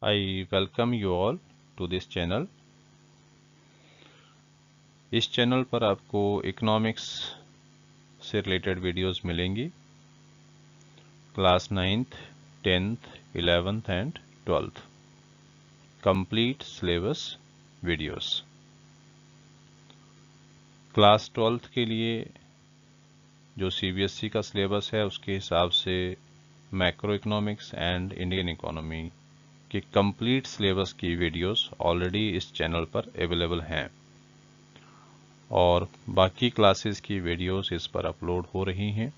I welcome you all to this channel. इस channel पर आपको इकोनॉमिक्स से रिलेटेड वीडियोस मिलेंगी, class 9th, 10th, 11th and 12th complete syllabus videos. Class 12th के लिए जो सीबीएसई का सिलेबस है उसके हिसाब से macro economics and Indian economy के कंप्लीट सिलेबस की वीडियोस ऑलरेडी इस चैनल पर अवेलेबल हैं और बाकी क्लासेस की वीडियोस इस पर अपलोड हो रही हैं।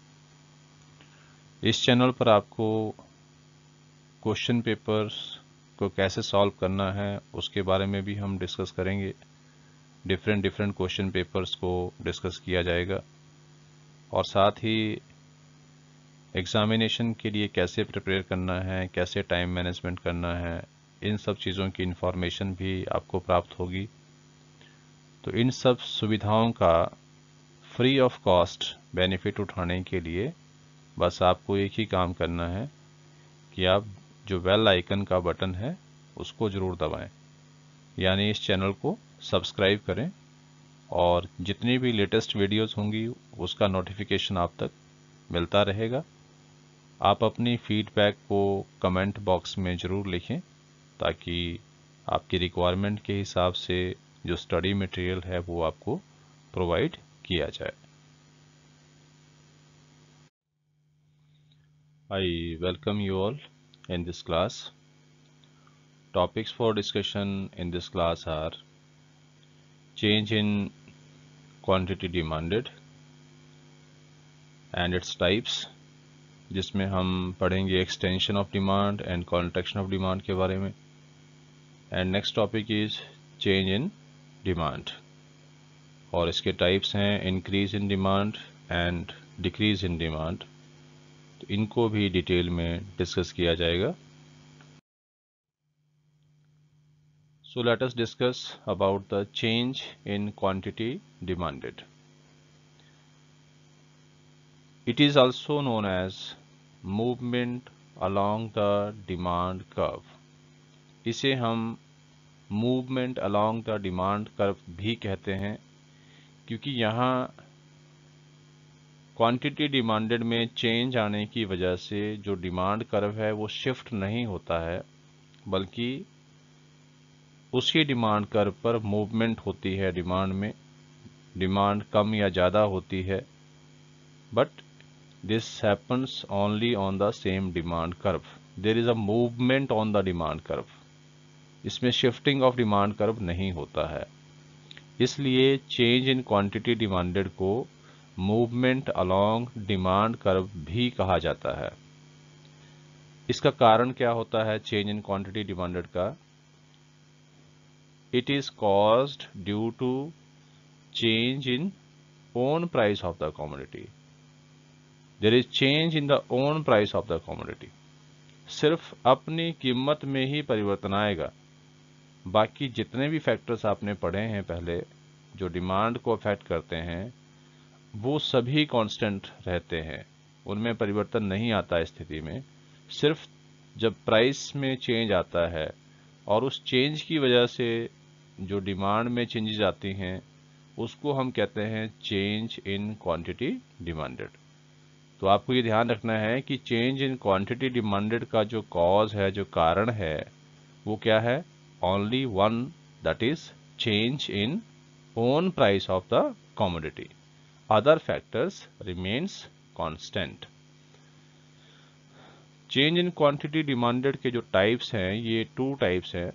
इस चैनल पर आपको क्वेश्चन पेपर्स को कैसे सॉल्व करना है उसके बारे में भी हम डिस्कस करेंगे। डिफरेंट क्वेश्चन पेपर्स को डिस्कस किया जाएगा और साथ ही एग्जामिनेशन के लिए कैसे प्रिपेयर करना है, कैसे टाइम मैनेजमेंट करना है, इन सब चीज़ों की इन्फॉर्मेशन भी आपको प्राप्त होगी। तो इन सब सुविधाओं का फ्री ऑफ कॉस्ट बेनिफिट उठाने के लिए बस आपको एक ही काम करना है कि आप जो बेल आइकन का बटन है उसको ज़रूर दबाएं, यानी इस चैनल को सब्सक्राइब करें और जितनी भी लेटेस्ट वीडियोस होंगी उसका नोटिफिकेशन आप तक मिलता रहेगा। आप अपनी फीडबैक को कमेंट बॉक्स में ज़रूर लिखें ताकि आपकी रिक्वायरमेंट के हिसाब से जो स्टडी मटेरियल है वो आपको प्रोवाइड किया जाए। I welcome you all in this class. Topics for discussion in this class are change in quantity demanded and its types, जिसमें हम पढ़ेंगे extension of demand and contraction of demand के बारे में। And next topic is change in demand और इसके types हैं increase in demand and decrease in demand, तो इनको भी डिटेल में डिस्कस किया जाएगा। So let us discuss about the change in quantity demanded. It is also known as movement along the demand curve. इसे हम movement along the demand curve भी कहते हैं क्योंकि यहाँ क्वांटिटी डिमांडेड में चेंज आने की वजह से जो डिमांड कर्व है वो शिफ्ट नहीं होता है, बल्कि उसी डिमांड कर्व पर मूवमेंट होती है। डिमांड में डिमांड कम या ज़्यादा होती है, but this happens only on the same demand curve. There is a movement on the demand curve, इसमें शिफ्टिंग ऑफ डिमांड कर्व नहीं होता है। इसलिए चेंज इन क्वांटिटी डिमांडेड को मूवमेंट अलोंग डिमांड कर्व भी कहा जाता है। इसका कारण क्या होता है चेंज इन क्वांटिटी डिमांडेड का? It is caused due to change in own price of the commodity. There is change in the own price of the commodity. सिर्फ अपनी कीमत में ही परिवर्तन आएगा। बाकी जितने भी फैक्टर्स आपने पढ़े हैं पहले जो डिमांड को अफेक्ट करते हैं वो सभी कांस्टेंट रहते हैं, उनमें परिवर्तन नहीं आता है। स्थिति में सिर्फ जब प्राइस में चेंज आता है और उस चेंज की वजह से जो डिमांड में चेंजेस आती हैं उसको हम कहते हैं चेंज इन क्वांटिटी डिमांडेड। तो आपको ये ध्यान रखना है कि चेंज इन क्वांटिटी डिमांडेड का जो कॉज है, जो कारण है, वो क्या है? Only one, that is change in own price of the commodity. Other factors remains constant. Change in quantity demanded के जो टाइप्स हैं ये 2 टाइप्स हैं।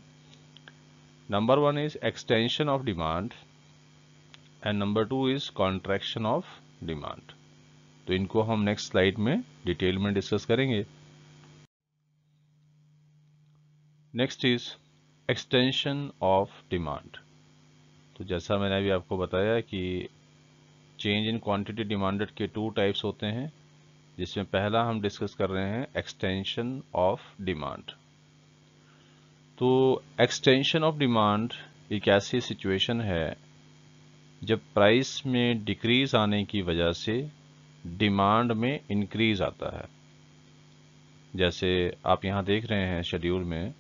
Number 1 is extension of demand and number 2 is contraction of demand. तो इनको हम next slide में detail में डिस्कस करेंगे। Next is extension of demand. तो जैसा मैंने अभी आपको बताया कि चेंज इन क्वांटिटी डिमांडेड के 2 टाइप्स होते हैं, जिसमें पहला हम डिस्कस कर रहे हैं एक्सटेंशन ऑफ डिमांड। तो एक्सटेंशन ऑफ डिमांड एक ऐसी सिचुएशन है जब प्राइस में डिक्रीज आने की वजह से डिमांड में इंक्रीज आता है। जैसे आप यहाँ देख रहे हैं शेड्यूल में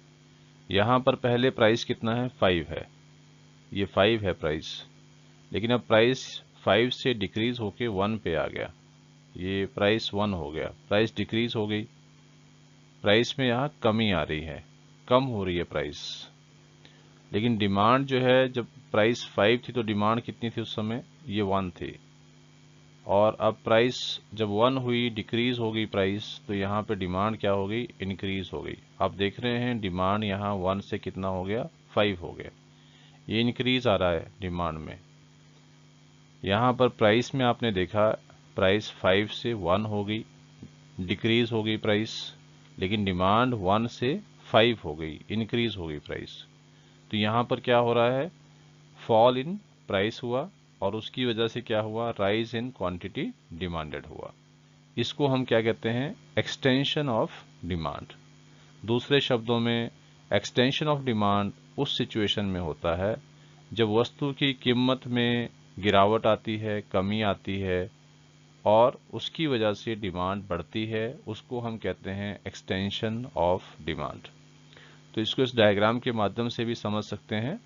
यहाँ पर पहले प्राइस कितना है, 5 है, ये 5 है प्राइस, लेकिन अब प्राइस 5 से डिक्रीज होके 1 पे आ गया, ये प्राइस 1 हो गया, प्राइस डिक्रीज हो गई, प्राइस में यहाँ कमी आ रही है, कम हो रही है प्राइस। लेकिन डिमांड जो है, जब प्राइस 5 थी तो डिमांड कितनी थी उस समय, ये 1 थी, और अब प्राइस जब 1 हुई, डिक्रीज हो गई प्राइस, तो यहाँ पे डिमांड क्या हो गई, इंक्रीज हो गई। आप देख रहे हैं डिमांड यहाँ 1 से कितना हो गया, 5 हो गया, ये इंक्रीज आ रहा है डिमांड में। यहाँ पर प्राइस में आपने देखा प्राइस 5 से 1 हो गई, डिक्रीज हो गई प्राइस, लेकिन डिमांड 1 से 5 हो गई, इंक्रीज हो गई प्राइस। तो यहाँ पर क्या हो रहा है, फॉल इन प्राइस हुआ, और उसकी वजह से क्या हुआ, राइज इन क्वांटिटी डिमांडेड हुआ। इसको हम क्या कहते हैं, एक्सटेंशन ऑफ डिमांड। दूसरे शब्दों में, एक्सटेंशन ऑफ डिमांड उस सिचुएशन में होता है जब वस्तु की कीमत में गिरावट आती है, कमी आती है, और उसकी वजह से डिमांड बढ़ती है, उसको हम कहते हैं एक्सटेंशन ऑफ डिमांड। तो इसको इस डायग्राम के माध्यम से भी समझ सकते हैं।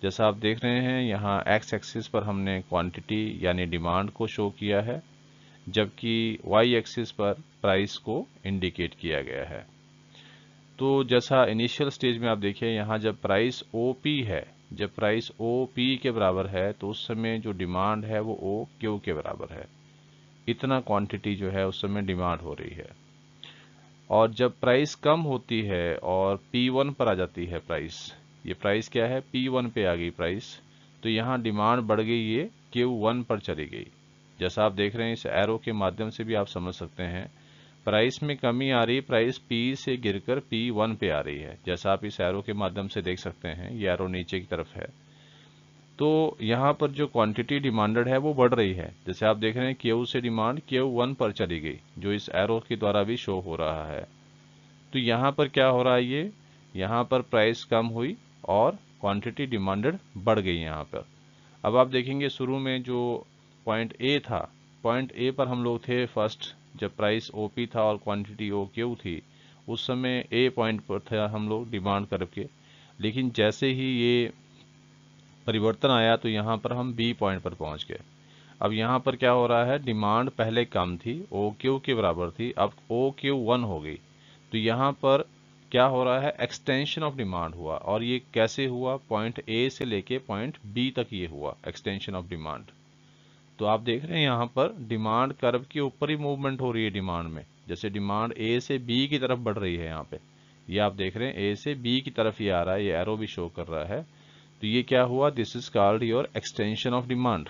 जैसा आप देख रहे हैं, यहाँ एक्स एक्सिस पर हमने क्वांटिटी यानी डिमांड को शो किया है, जबकि वाई एक्सिस पर प्राइस को इंडिकेट किया गया है। तो जैसा इनिशियल स्टेज में आप देखिए, यहाँ जब प्राइस OP है, जब प्राइस OP के बराबर है, तो उस समय जो डिमांड है वो OQ के बराबर है, इतना क्वांटिटी जो है उस समय डिमांड हो रही है। और जब प्राइस कम होती है और P1 पर आ जाती है प्राइस, ये प्राइस क्या है, P1 पे आ गई प्राइस, तो यहाँ डिमांड बढ़ गई, ये Q1 पर चली गई। जैसा आप देख रहे हैं, इस एरो के माध्यम से भी आप समझ सकते हैं, प्राइस में कमी आ रही, प्राइस P से गिरकर P1 पे आ रही है, जैसा आप इस एरो के माध्यम से देख सकते हैं, ये एरो नीचे की तरफ है। तो यहाँ पर जो क्वांटिटी डिमांडेड है वो बढ़ रही है, जैसे आप देख रहे हैं Q से डिमांड Q1 पर चली गई, जो इस एरो के द्वारा भी शो हो रहा है। तो यहाँ पर क्या हो रहा है, ये यहाँ पर प्राइस कम हुई और क्वांटिटी डिमांडेड बढ़ गई यहाँ पर। अब आप देखेंगे शुरू में जो पॉइंट ए था, पॉइंट ए पर हम लोग थे फर्स्ट, जब प्राइस OP था और क्वांटिटी OQ थी, उस समय ए पॉइंट पर थे हम लोग डिमांड करके। लेकिन जैसे ही ये परिवर्तन आया तो यहाँ पर हम B पॉइंट पर पहुँच गए। अब यहाँ पर क्या हो रहा है, डिमांड पहले कम थी, OQ के बराबर थी, अब OQ1 हो गई। तो यहाँ पर क्या हो रहा है, एक्सटेंशन ऑफ डिमांड हुआ, और ये कैसे हुआ, पॉइंट A से लेके पॉइंट B तक ये हुआ एक्सटेंशन ऑफ डिमांड। तो आप देख रहे हैं यहाँ पर डिमांड कर्व के ऊपर ही मूवमेंट हो रही है डिमांड में, जैसे डिमांड A से B की तरफ बढ़ रही है यहाँ पे, ये आप देख रहे हैं A से B की तरफ ये आ रहा है, ये एरो भी शो कर रहा है। तो ये क्या हुआ, this is called your extension of demand.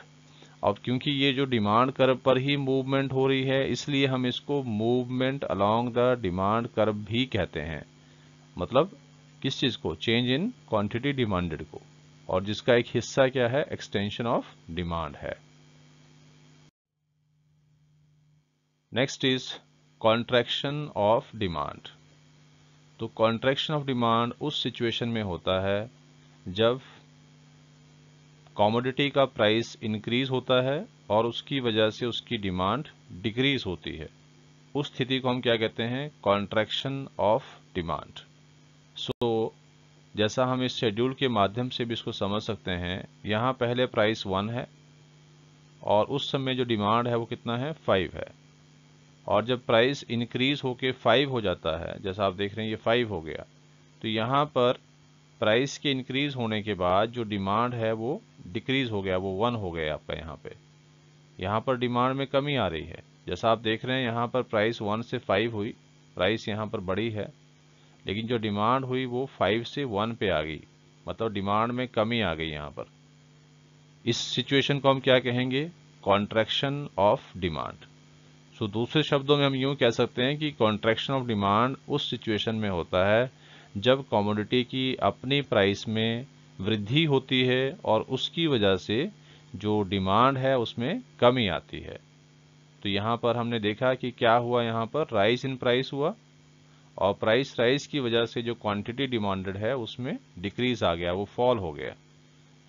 अब क्योंकि ये जो डिमांड कर्व पर ही मूवमेंट हो रही है, इसलिए हम इसको movement along the demand curve भी कहते हैं। मतलब किस चीज को, चेंज इन क्वांटिटी डिमांडेड को, और जिसका एक हिस्सा क्या है, एक्सटेंशन ऑफ डिमांड है। Next is contraction of demand. तो कॉन्ट्रैक्शन ऑफ डिमांड उस सिचुएशन में होता है जब कमोडिटी का प्राइस इंक्रीज होता है और उसकी वजह से उसकी डिमांड डिक्रीज होती है। उस स्थिति को हम क्या कहते हैं, कॉन्ट्रैक्शन ऑफ डिमांड। सो जैसा हम इस शेड्यूल के माध्यम से भी इसको समझ सकते हैं, यहाँ पहले प्राइस 1 है और उस समय जो डिमांड है वो कितना है, 5 है, और जब प्राइस इंक्रीज होके 5 हो जाता है, जैसा आप देख रहे हैं ये 5 हो गया, तो यहाँ पर प्राइस के इंक्रीज होने के बाद जो डिमांड है वो डिक्रीज हो गया, वो 1 हो गया आपका। यहाँ पर डिमांड में कमी आ रही है, जैसा आप देख रहे हैं यहाँ पर प्राइस 1 से 5 हुई, प्राइस यहाँ पर बढ़ी है, लेकिन जो डिमांड हुई वो 5 से 1 पे आ गई, मतलब डिमांड में कमी आ गई यहाँ पर। इस सिचुएशन को हम क्या कहेंगे, कॉन्ट्रैक्शन ऑफ डिमांड। सो दूसरे शब्दों में हम यूं कह सकते हैं कि कॉन्ट्रैक्शन ऑफ डिमांड उस सिचुएशन में होता है जब कमोडिटी की अपनी प्राइस में वृद्धि होती है और उसकी वजह से जो डिमांड है उसमें कमी आती है। तो यहाँ पर हमने देखा कि क्या हुआ, यहाँ पर राइज इन प्राइस हुआ, और प्राइस राइज की वजह से जो क्वांटिटी डिमांडेड है उसमें डिक्रीज आ गया, वो फॉल हो गया।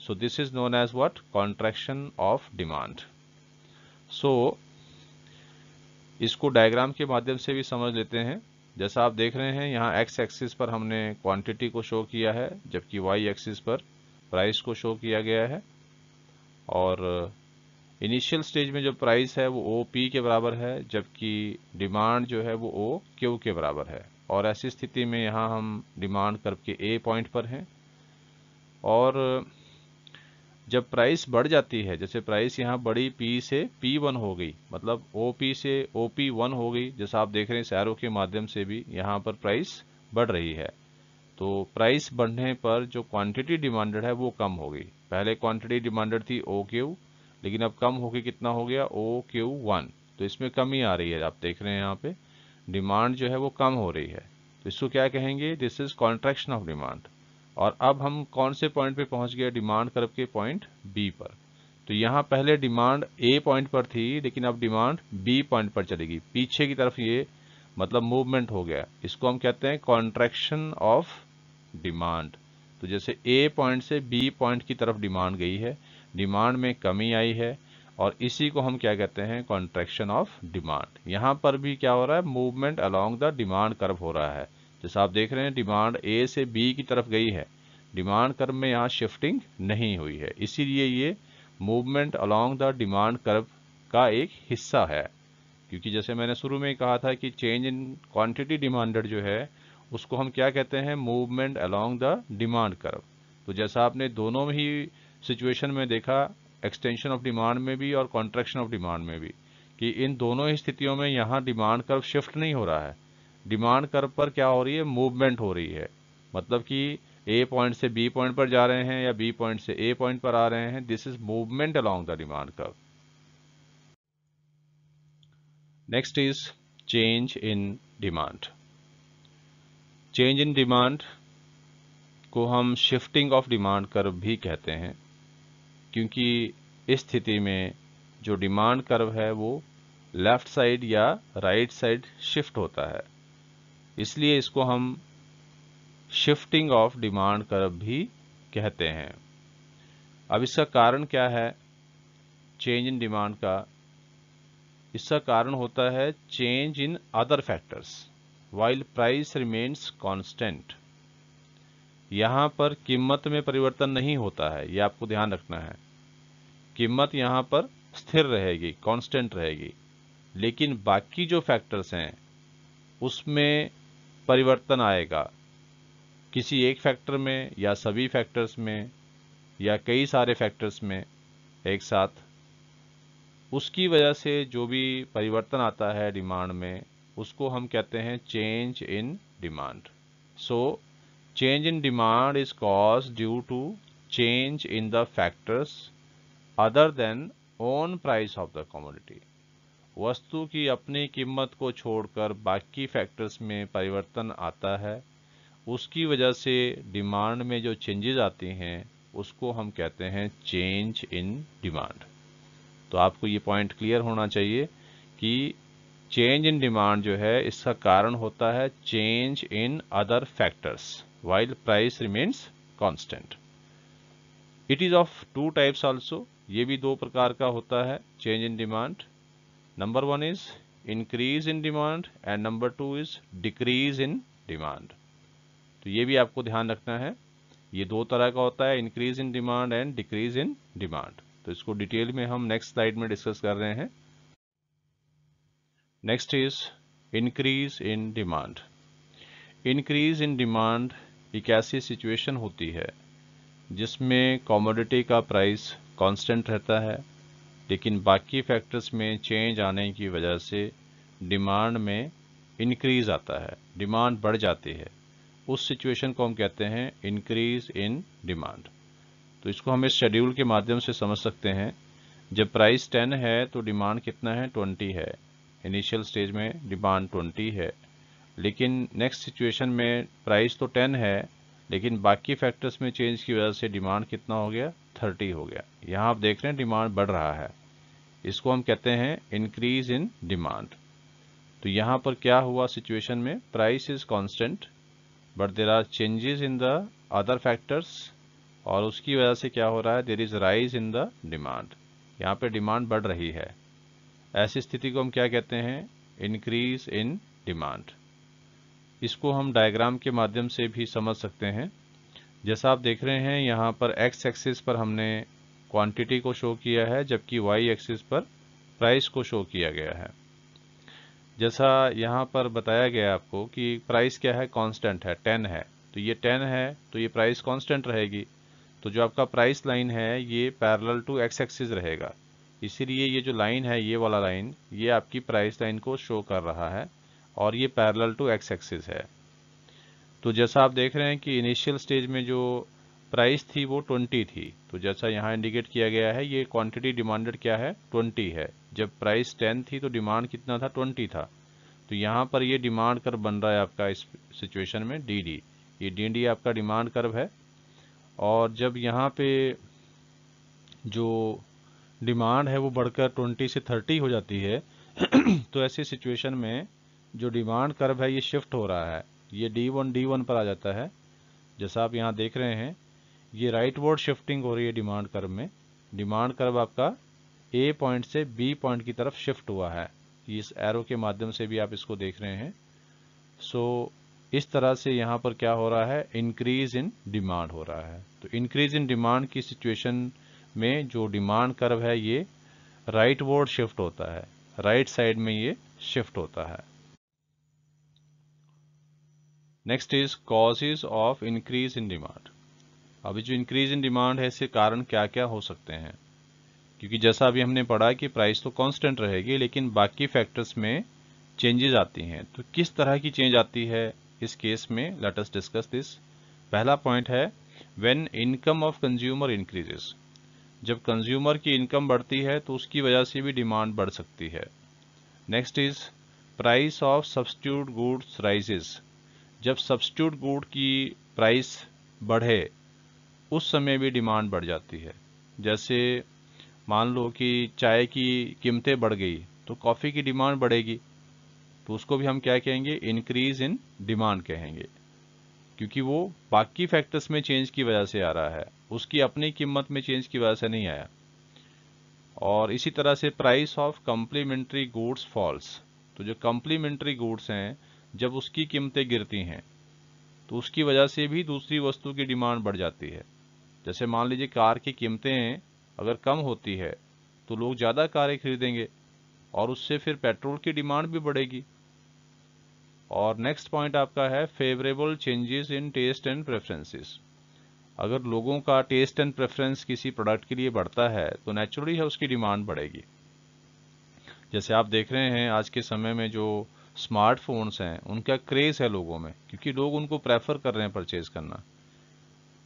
So this is known as what, contraction of demand. So इसको डायग्राम के माध्यम से भी समझ लेते हैं। जैसा आप देख रहे हैं यहाँ एक्स एक्सिस पर हमने क्वांटिटी को शो किया है, जबकि वाई एक्सिस पर प्राइस को शो किया गया है। और इनिशियल स्टेज में जो प्राइस है वो ओ पी के बराबर है, जबकि डिमांड जो है वो ओ क्यू के बराबर है। और ऐसी स्थिति में यहाँ हम डिमांड कर्व के ए पॉइंट पर हैं। और जब प्राइस बढ़ जाती है, जैसे प्राइस यहाँ बड़ी P से P1 हो गई, मतलब OP से OP1 हो गई, जैसा आप देख रहे हैं इस एरो के माध्यम से भी यहाँ पर प्राइस बढ़ रही है। तो प्राइस बढ़ने पर जो क्वांटिटी डिमांडेड है वो कम हो गई। पहले क्वांटिटी डिमांडेड थी OQ, लेकिन अब कम होकर कितना हो गया OQ1। तो इसमें कमी आ रही है, आप देख रहे हैं यहाँ पे डिमांड जो है वो कम हो रही है। तो इसको क्या कहेंगे, this is contraction of demand. और अब हम कौन से पॉइंट पे पहुंच गए, डिमांड कर्व के पॉइंट बी पर। तो यहाँ पहले डिमांड ए पॉइंट पर थी, लेकिन अब डिमांड बी पॉइंट पर चलेगी, पीछे की तरफ, ये मतलब मूवमेंट हो गया। इसको हम कहते हैं कॉन्ट्रैक्शन ऑफ डिमांड। तो जैसे ए पॉइंट से बी पॉइंट की तरफ डिमांड गई है, डिमांड में कमी आई है, और इसी को हम क्या कहते हैं, कॉन्ट्रैक्शन ऑफ डिमांड। यहाँ पर भी क्या हो रहा है, movement along the demand curve हो रहा है। जैसा आप देख रहे हैं डिमांड ए से बी की तरफ गई है, डिमांड कर्व में यहाँ शिफ्टिंग नहीं हुई है, इसीलिए ये movement along the demand curve का एक हिस्सा है। क्योंकि जैसे मैंने शुरू में ही कहा था कि चेंज इन क्वांटिटी डिमांडेड जो है उसको हम क्या कहते हैं, movement along the demand curve. तो जैसा आपने दोनों ही सिचुएशन में देखा, एक्सटेंशन ऑफ डिमांड में भी और कॉन्ट्रैक्शन ऑफ डिमांड में भी, कि इन दोनों ही स्थितियों में यहाँ डिमांड कर्व शिफ्ट नहीं हो रहा है, डिमांड कर्व पर क्या हो रही है, मूवमेंट हो रही है। मतलब कि ए पॉइंट से बी पॉइंट पर जा रहे हैं या बी पॉइंट से ए पॉइंट पर आ रहे हैं, this is movement along the demand curve. Next is change in demand. Change in demand को हम शिफ्टिंग ऑफ डिमांड कर्व भी कहते हैं, क्योंकि इस स्थिति में जो डिमांड कर्व है वो लेफ्ट साइड या राइट साइड शिफ्ट होता है, इसलिए इसको हम शिफ्टिंग ऑफ डिमांड कर्व भी कहते हैं। अब इसका कारण क्या है चेंज इन डिमांड का, इसका कारण होता है change in other factors while price remains constant. यहाँ पर कीमत में परिवर्तन नहीं होता है, ये आपको ध्यान रखना है। कीमत यहाँ पर स्थिर रहेगी, कांस्टेंट रहेगी, लेकिन बाकी जो फैक्टर्स हैं उसमें परिवर्तन आएगा, किसी एक फैक्टर में या सभी फैक्टर्स में या कई सारे फैक्टर्स में एक साथ। उसकी वजह से जो भी परिवर्तन आता है डिमांड में उसको हम कहते हैं change in demand. So change in demand is caused due to change in the factors other than own price of the commodity. वस्तु की अपनी कीमत को छोड़कर बाकी फैक्टर्स में परिवर्तन आता है, उसकी वजह से डिमांड में जो चेंजेस आती हैं उसको हम कहते हैं चेंज इन डिमांड। तो आपको ये पॉइंट क्लियर होना चाहिए कि चेंज इन डिमांड जो है इसका कारण होता है change in other factors while price remains constant. It is of two types also, ये भी दो प्रकार का होता है change in demand. Number one is increase in demand and number two is decrease in demand. तो ये भी आपको ध्यान रखना है, ये दो तरह का होता है, increase in demand and decrease in demand. तो इसको डिटेल में हम नेक्स्ट स्लाइड में डिस्कस कर रहे हैं। Next is increase in demand. Increase in demand एक ऐसी सिचुएशन होती है जिसमें कमोडिटी का प्राइस कांस्टेंट रहता है, लेकिन बाकी फैक्टर्स में चेंज आने की वजह से डिमांड में इंक्रीज आता है, डिमांड बढ़ जाती है। उस सिचुएशन को हम कहते हैं इंक्रीज इन डिमांड। तो इसको हम इस शेड्यूल के माध्यम से समझ सकते हैं। जब प्राइस 10 है तो डिमांड कितना है, 20 है। इनिशियल स्टेज में डिमांड 20 है, लेकिन नेक्स्ट सिचुएशन में प्राइस तो 10 है, लेकिन बाकी फैक्टर्स में चेंज की वजह से डिमांड कितना हो गया, 30 हो गया। यहाँ आप देख रहे हैं डिमांड बढ़ रहा है, इसको हम कहते हैं इंक्रीज इन डिमांड। तो यहाँ पर क्या हुआ सिचुएशन में, price is constant but there are changes in the other factors, और उसकी वजह से क्या हो रहा है, there is rise in the demand. यहाँ पे डिमांड बढ़ रही है, ऐसी स्थिति को हम क्या कहते हैं, इंक्रीज इन डिमांड। इसको हम डायग्राम के माध्यम से भी समझ सकते हैं। जैसा आप देख रहे हैं यहाँ पर एक्स एक्सिस पर हमने क्वांटिटी को शो किया है, जबकि वाई एक्सिस पर प्राइस को शो किया गया है। जैसा यहाँ पर बताया गया आपको कि प्राइस क्या है, कांस्टेंट है, 10 है, तो ये 10 है तो ये प्राइस कांस्टेंट रहेगी। तो जो आपका प्राइस लाइन है ये पैरेलल टू एक्स एक्सिस रहेगा, इसीलिए ये जो लाइन है, ये वाला लाइन, ये आपकी प्राइस लाइन को शो कर रहा है और ये पैरेलल टू एक्स एक्सिस है। तो जैसा आप देख रहे हैं कि इनिशियल स्टेज में जो प्राइस थी वो 20 थी, तो जैसा यहाँ इंडिकेट किया गया है ये क्वांटिटी डिमांडेड क्या है, 20 है। जब प्राइस 10 थी तो डिमांड कितना था, 20 था। तो यहाँ पर ये डिमांड कर्व बन रहा है आपका इस सिचुएशन में डी डी, ये डी डी आपका डिमांड कर्व है। और जब यहाँ पे जो डिमांड है वो बढ़कर 20 से 30 हो जाती है तो ऐसी सिचुएशन में जो डिमांड कर्व है ये शिफ्ट हो रहा है, ये D1 पर आ जाता है। जैसा आप यहाँ देख रहे हैं ये राइटवर्ड शिफ्टिंग हो रही है डिमांड कर्व में। डिमांड कर्व आपका ए पॉइंट से बी पॉइंट की तरफ शिफ्ट हुआ है, इस एरो के माध्यम से भी आप इसको देख रहे हैं। सो इस तरह से यहाँ पर क्या हो रहा है, इंक्रीज इन डिमांड हो रहा है। तो इंक्रीज इन डिमांड की सिचुएशन में जो डिमांड कर्व है ये राइटवर्ड शिफ्ट होता है, राइट साइड में ये शिफ्ट होता है। Next is causes of increase in demand. अभी जो इंक्रीज इन डिमांड है इसके कारण क्या क्या हो सकते हैं, क्योंकि जैसा अभी हमने पढ़ा कि प्राइस तो कांस्टेंट रहेगी लेकिन बाकी फैक्टर्स में चेंजेस आती हैं। तो किस तरह की चेंज आती है इस केस में, लेट अस डिस्कस दिस। पहला पॉइंट है when income of consumer increases. जब कंज्यूमर की इनकम बढ़ती है तो उसकी वजह से भी डिमांड बढ़ सकती है। Next is price of substitute goods rises. जब सब्स्टिट्यूट गुड की प्राइस बढ़े उस समय भी डिमांड बढ़ जाती है। जैसे मान लो कि चाय की कीमतें बढ़ गई तो कॉफ़ी की डिमांड बढ़ेगी, तो उसको भी हम क्या कहेंगे, इंक्रीज इन डिमांड कहेंगे, क्योंकि वो बाकी फैक्टर्स में चेंज की वजह से आ रहा है, उसकी अपनी कीमत में चेंज की वजह से नहीं आया। और इसी तरह से price of complementary goods falls. तो जो कम्प्लीमेंट्री गुड्स हैं जब उसकी कीमतें गिरती हैं तो उसकी वजह से भी दूसरी वस्तु की डिमांड बढ़ जाती है। जैसे मान लीजिए कार की कीमतें अगर कम होती है तो लोग ज़्यादा कारें खरीदेंगे और उससे फिर पेट्रोल की डिमांड भी बढ़ेगी। और नेक्स्ट पॉइंट आपका है favourable changes in taste and preferences. अगर लोगों का टेस्ट एंड प्रेफरेंस किसी प्रोडक्ट के लिए बढ़ता है तो नेचुरली है उसकी डिमांड बढ़ेगी। जैसे आप देख रहे हैं आज के समय में जो स्मार्टफोन्स हैं उनका क्रेज़ है लोगों में, क्योंकि लोग उनको प्रेफर कर रहे हैं परचेज करना।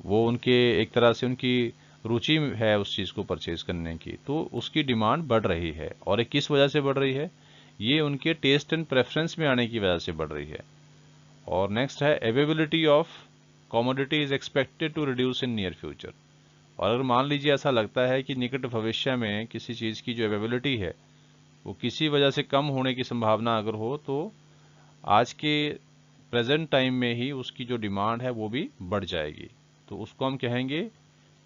वो उनके एक तरह से उनकी रुचि है उस चीज़ को परचेज करने की, तो उसकी डिमांड बढ़ रही है। और ये किस वजह से बढ़ रही है, ये उनके टेस्ट एंड प्रेफरेंस में आने की वजह से बढ़ रही है। और नेक्स्ट है availability of commodity is expected to reduce in near future. और अगर मान लीजिए ऐसा लगता है कि निकट भविष्य में किसी चीज़ की जो अवेलेबिलिटी है वो किसी वजह से कम होने की संभावना अगर हो, तो आज के प्रेजेंट टाइम में ही उसकी जो डिमांड है वो भी बढ़ जाएगी, तो उसको हम कहेंगे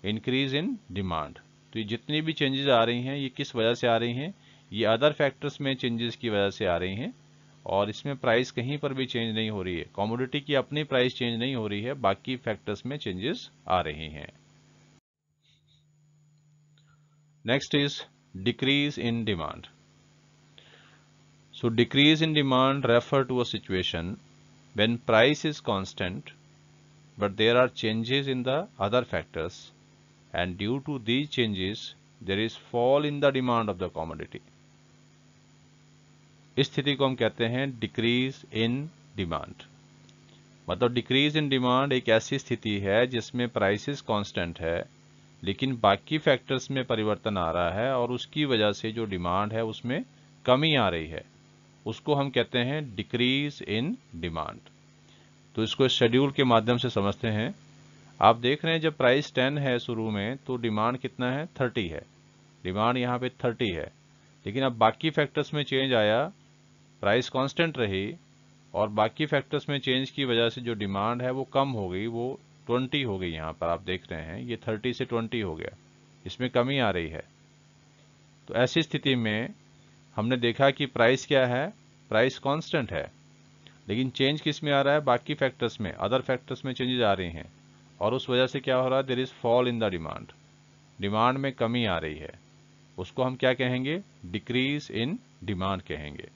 इंक्रीज इन डिमांड। तो ये जितनी भी चेंजेस आ रही हैं ये किस वजह से आ रही हैं, ये अदर फैक्टर्स में चेंजेस की वजह से आ रही हैं। और इसमें प्राइस कहीं पर भी चेंज नहीं हो रही है, कमोडिटी की अपनी प्राइस चेंज नहीं हो रही है, बाकी फैक्टर्स में चेंजेस आ रही हैं। Next is decrease in demand. So decrease in demand refer to a situation when price is constant but there are changes in the other factors and due to these changes there is fall in the demand of the commodity. इस स्थिति को हम कहते हैं decrease in demand. मतलब decrease in demand एक ऐसी स्थिति है जिसमें प्राइसेस कांस्टेंट है लेकिन बाकी फैक्टर्स में परिवर्तन आ रहा है और उसकी वजह से जो डिमांड है उसमें कमी आ रही है, उसको हम कहते हैं डिक्रीज इन डिमांड। तो इसको शेड्यूल के माध्यम से समझते हैं। आप देख रहे हैं जब प्राइस 10 है शुरू में तो डिमांड कितना है, 30 है। डिमांड यहाँ पे 30 है, लेकिन अब बाकी फैक्टर्स में चेंज आया, प्राइस कांस्टेंट रही और बाकी फैक्टर्स में चेंज की वजह से जो डिमांड है वो कम हो गई, वो 20 हो गई। यहाँ पर आप देख रहे हैं ये 30 से 20 हो गया, इसमें कमी आ रही है। तो ऐसी स्थिति में हमने देखा कि प्राइस क्या है, प्राइस कांस्टेंट है। लेकिन चेंज किस में आ रहा है, बाकी फैक्टर्स में, अदर फैक्टर्स में चेंजेस आ रही हैं, और उस वजह से क्या हो रहा है, there is fall in the demand, demand में कमी आ रही है, उसको हम क्या कहेंगे, डिक्रीज इन डिमांड कहेंगे।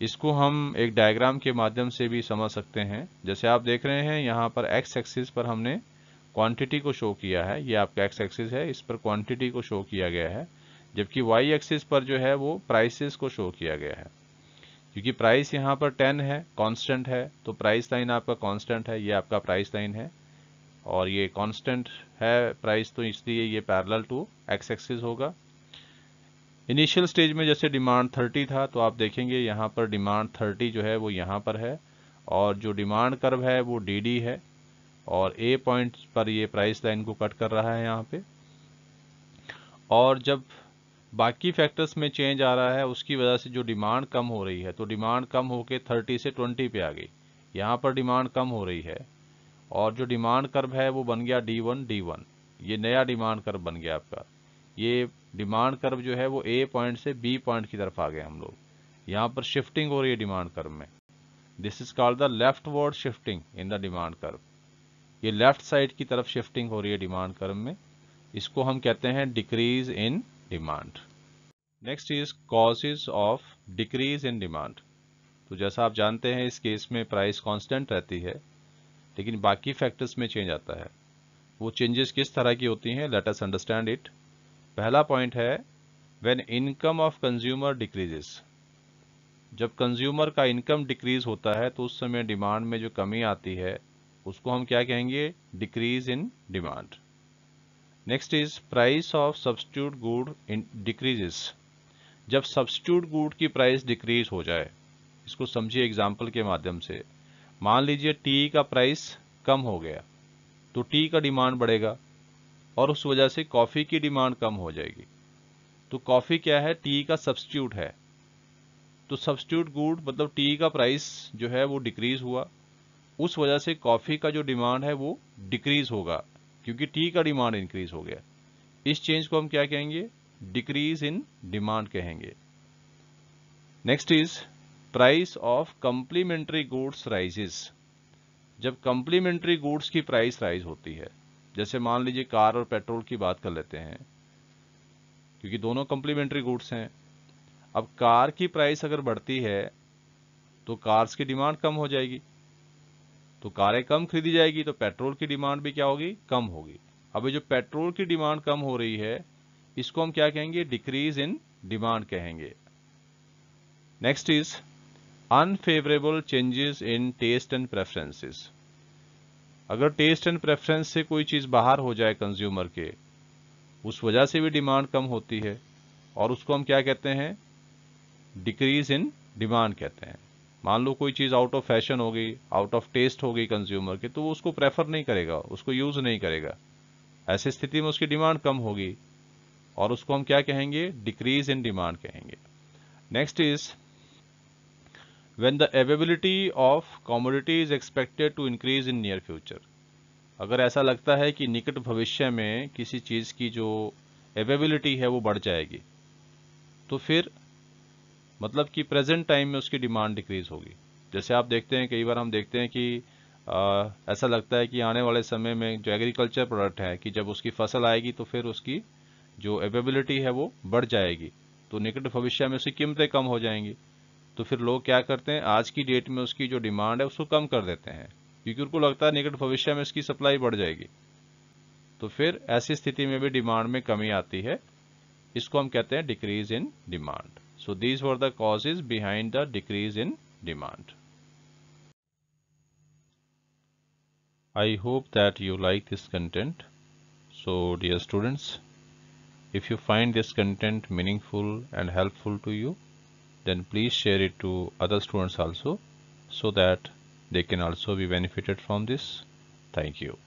इसको हम एक डायग्राम के माध्यम से भी समझ सकते हैं। जैसे आप देख रहे हैं यहाँ पर एक्स एक्सिस पर हमने क्वांटिटी को शो किया है, ये आपका एक्स एक्सिस है, इस पर क्वांटिटी को शो किया गया है, जबकि वाई एक्सिस पर जो है वो प्राइसेस को शो किया गया है। क्योंकि प्राइस यहाँ पर 10 है, कांस्टेंट है, तो प्राइस लाइन आपका कांस्टेंट है, ये आपका प्राइस लाइन है, और ये कांस्टेंट है प्राइस, तो इसलिए ये पैरेलल टू एक्स एक्सिस होगा। इनिशियल स्टेज में जैसे डिमांड 30 था, तो आप देखेंगे यहाँ पर डिमांड 30 जो है वो यहाँ पर है, और जो डिमांड कर्व है वो डी है, और ए पॉइंट पर ये प्राइस लाइन को कट कर रहा है यहाँ पे। और जब बाकी फैक्टर्स में चेंज आ रहा है, उसकी वजह से जो डिमांड कम हो रही है, तो डिमांड कम होके 30 से 20 पे आ गई, यहाँ पर डिमांड कम हो रही है, और जो डिमांड कर्व है वो बन गया D1, ये नया डिमांड कर्व बन गया आपका। ये डिमांड कर्व जो है वो ए पॉइंट से बी पॉइंट की तरफ आ गए हम लोग, यहाँ पर शिफ्टिंग हो रही है डिमांड कर्व में। This is called the leftward shifting in the demand curve, ये लेफ्ट साइड की तरफ शिफ्टिंग हो रही है डिमांड कर्व में, इसको हम कहते हैं decrease in demand. Next is causes of decrease in demand. तो जैसा आप जानते हैं इस केस में प्राइस कांस्टेंट रहती है, लेकिन बाकी फैक्टर्स में चेंज आता है। वो चेंजेस किस तरह की होती हैं, लेट अस अंडरस्टैंड इट। पहला पॉइंट है when income of consumer decreases, जब कंज्यूमर का इनकम डिक्रीज होता है तो उस समय डिमांड में जो कमी आती है उसको हम क्या कहेंगे, decrease in demand. Next is price of substitute good in decreases, जब सब्स्टिट्यूट गुड की प्राइस डिक्रीज हो जाए, इसको समझिए एग्जाम्पल के माध्यम से। मान लीजिए टी का प्राइस कम हो गया, तो टी का डिमांड बढ़ेगा, और उस वजह से कॉफ़ी की डिमांड कम हो जाएगी। तो कॉफ़ी क्या है, टी का सब्स्टिट्यूट है, तो सब्स्टिट्यूट गुड मतलब टी का प्राइस जो है वो डिक्रीज हुआ, उस वजह से कॉफ़ी का जो डिमांड है वो डिक्रीज होगा, क्योंकि टी का डिमांड इंक्रीज हो गया। इस चेंज को हम क्या कहेंगे, डिक्रीज इन डिमांड कहेंगे। Next is price of complementary goods rises, जब कंप्लीमेंट्री गुड्स की प्राइस राइज होती है, जैसे मान लीजिए कार और पेट्रोल की बात कर लेते हैं, क्योंकि दोनों कंप्लीमेंट्री गुड्स हैं। अब कार की प्राइस अगर बढ़ती है तो कार्स की डिमांड कम हो जाएगी, तो कारें कम खरीदी जाएगी, तो पेट्रोल की डिमांड भी क्या होगी, कम होगी। अब ये जो पेट्रोल की डिमांड कम हो रही है, इसको हम क्या कहेंगे, डिक्रीज इन डिमांड कहेंगे। Next is unfavourable changes in taste and preferences, अगर टेस्ट एंड प्रेफरेंस से कोई चीज बाहर हो जाए कंज्यूमर के, उस वजह से भी डिमांड कम होती है, और उसको हम क्या कहते हैं, डिक्रीज इन डिमांड कहते हैं। मान लो कोई चीज़ आउट ऑफ फैशन हो गई, आउट ऑफ टेस्ट हो गई कंज्यूमर के, तो वो उसको प्रेफर नहीं करेगा, उसको यूज़ नहीं करेगा, ऐसी स्थिति में उसकी डिमांड कम होगी, और उसको हम क्या कहेंगे, डिक्रीज इन डिमांड कहेंगे। Next is when the availability of commodity is expected to increase in near future, अगर ऐसा लगता है कि निकट भविष्य में किसी चीज़ की जो अवेलेबिलिटी है वो बढ़ जाएगी, तो फिर मतलब कि प्रेजेंट टाइम में उसकी डिमांड डिक्रीज होगी। जैसे आप देखते हैं, कई बार हम देखते हैं कि ऐसा लगता है कि आने वाले समय में जो एग्रीकल्चर प्रोडक्ट है, कि जब उसकी फसल आएगी तो फिर उसकी जो अवेलेबिलिटी है वो बढ़ जाएगी, तो निकट भविष्य में उसकी कीमतें कम हो जाएंगी। तो फिर लोग क्या करते हैं, आज की डेट में उसकी जो डिमांड है उसको कम कर देते हैं, क्योंकि उनको लगता है निकट भविष्य में इसकी सप्लाई बढ़ जाएगी, तो फिर ऐसी स्थिति में भी डिमांड में कमी आती है, इसको हम कहते हैं decrease in demand. So these were the causes behind the decrease in demand. I hope that you like this content. So dear students, if you find this content meaningful and helpful to you, then please share it to other students also, so that they can also be benefited from this. Thank you.